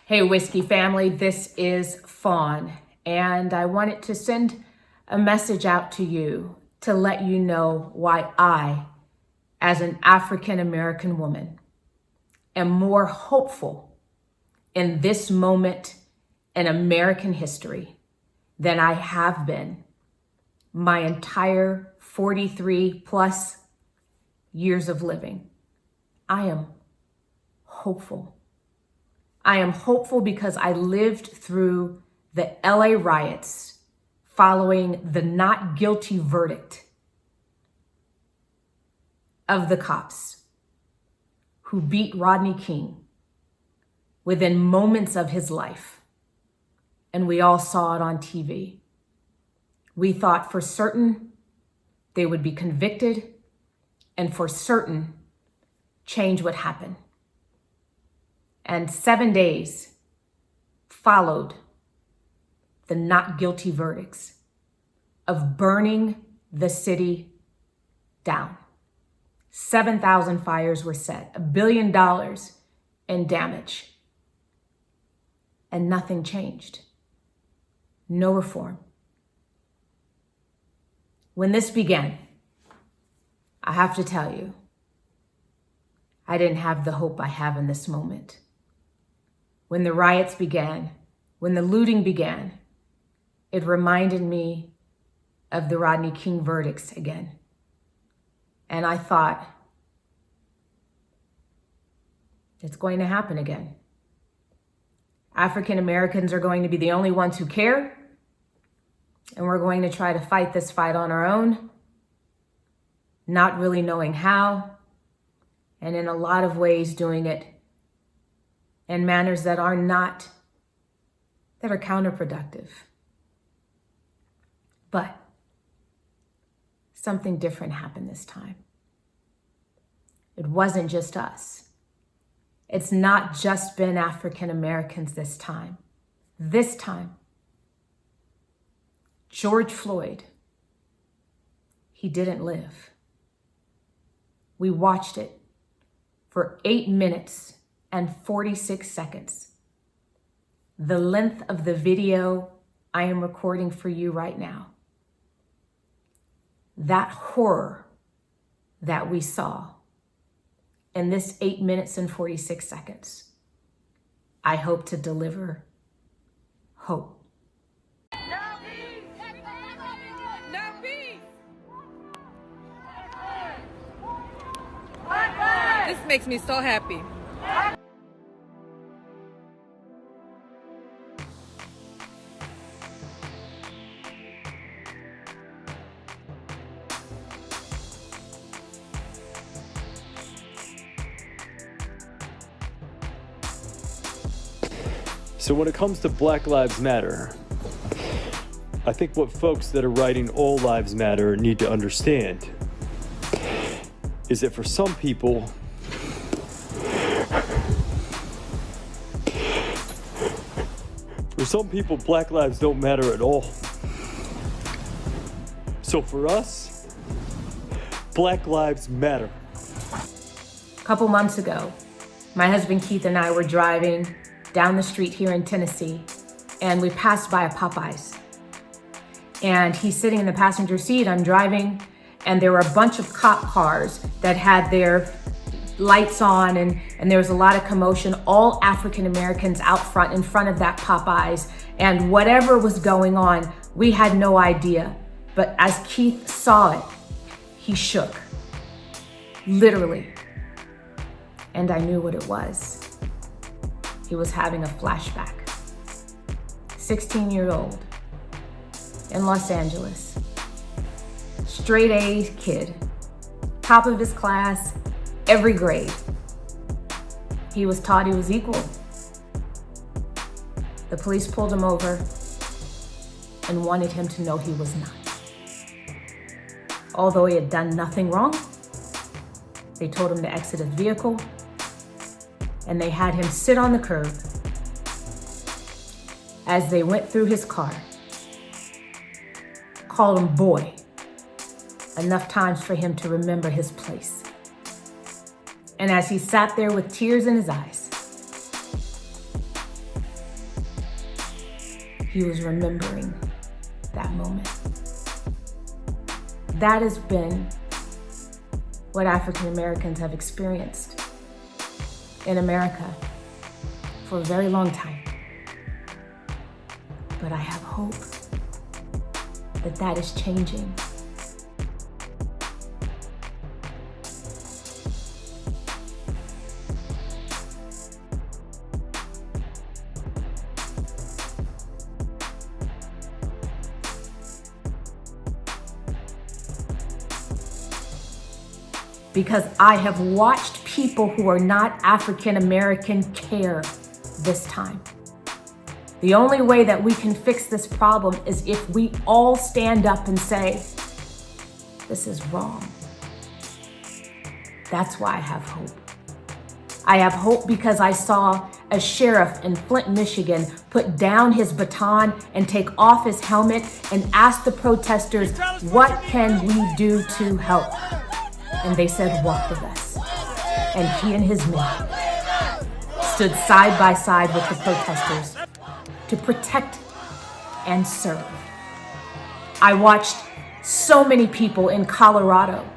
Hey, Whiskey family, this is Fawn, and I wanted to send a message out to you to let you know why I, as an African American woman, am more hopeful in this moment in American history than I have been my entire 43 plus years of living. I am hopeful. I am hopeful because I lived through the LA riots following the not guilty verdict of the cops who beat Rodney King within moments of his life. And we all saw it on TV. We thought for certain they would be convicted and for certain change would happen. And 7 days followed the not guilty verdicts of burning the city down. 7,000 fires were set, $1 billion in damage, and nothing changed. No reform. When this began, I have to tell you, I didn't have the hope I have in this moment. When the riots began, when the looting began, it reminded me of the Rodney King verdicts again. And I thought, it's going to happen again. African Americans are going to be the only ones who care, and we're going to try to fight this fight on our own, not really knowing how, and in a lot of ways doing it in manners that are counterproductive. But something different happened this time. It wasn't just us. It's not just been African Americans this time. This time, George Floyd, he didn't live. We watched it for 8 minutes and 46 seconds. The length of the video I am recording for you right now. That horror that we saw in this 8 minutes and 46 seconds, I hope to deliver hope. No peace! No peace! This makes me so happy. So when it comes to Black Lives Matter, I think what folks that are writing All Lives Matter need to understand is that for some people, Black lives don't matter at all. So for us, Black Lives Matter. A couple months ago, my husband Keith and I were driving down the street here in Tennessee, and we passed by a Popeyes. And he's sitting in the passenger seat, I'm driving, and there were a bunch of cop cars that had their lights on, and there was a lot of commotion, all African Americans out front, in front of that Popeyes. And whatever was going on, we had no idea. But as Keith saw it, he shook, literally. And I knew what it was. He was having a flashback. 16-year-old in Los Angeles, straight A kid, top of his class, every grade. He was taught he was equal. The police pulled him over and wanted him to know he was not. Although he had done nothing wrong, they told him to exit his vehicle, and they had him sit on the curb as they went through his car, called him boy enough times for him to remember his place. And as he sat there with tears in his eyes, he was remembering that moment. That has been what African Americans have experienced in America for a very long time. But I have hope that that is changing. Because I have watched people who are not African American care this time. The only way that we can fix this problem is if we all stand up and say, this is wrong. That's why I have hope. I have hope because I saw a sheriff in Flint, Michigan, put down his baton and take off his helmet and ask the protesters, what can we do to help? And they said, walk with us. And he and his men stood side by side with the protesters to protect and serve. I watched so many people in Colorado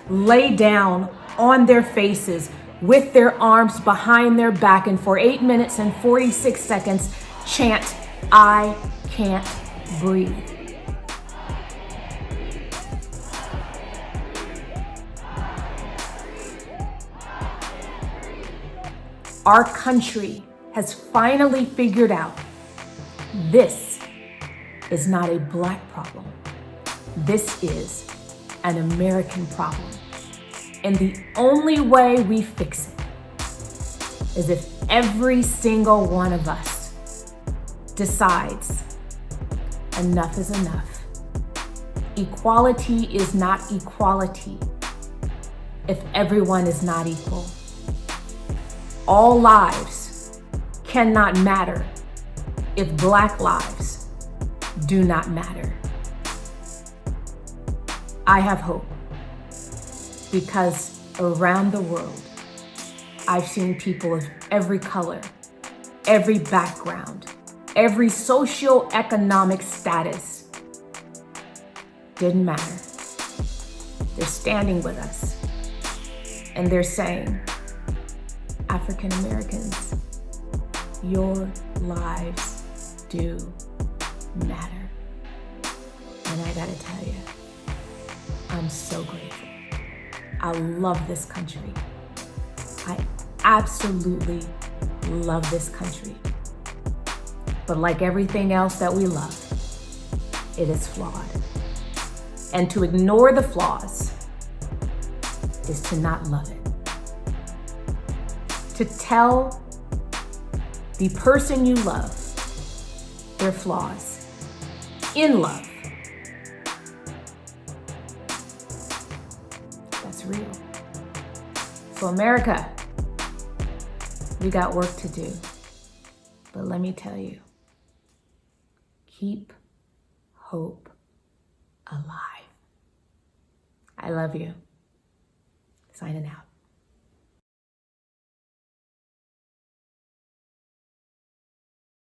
lay down on their faces with their arms behind their back and for 8 minutes and 46 seconds chant, I can't breathe. Our country has finally figured out this is not a Black problem. This is an American problem. And the only way we fix it is if every single one of us decides enough is enough. Equality is not equality if everyone is not equal. All lives cannot matter if Black lives do not matter. I have hope because around the world, I've seen people of every color, every background, every socioeconomic status. Didn't matter. They're standing with us and they're saying, African Americans, your lives do matter. And I gotta tell you, I'm so grateful. I love this country. I absolutely love this country. But like everything else that we love, it is flawed. And to ignore the flaws is to not love it. To tell the person you love their flaws in love, that's real. So America, we got work to do. But let me tell you, keep hope alive. I love you. Signing out.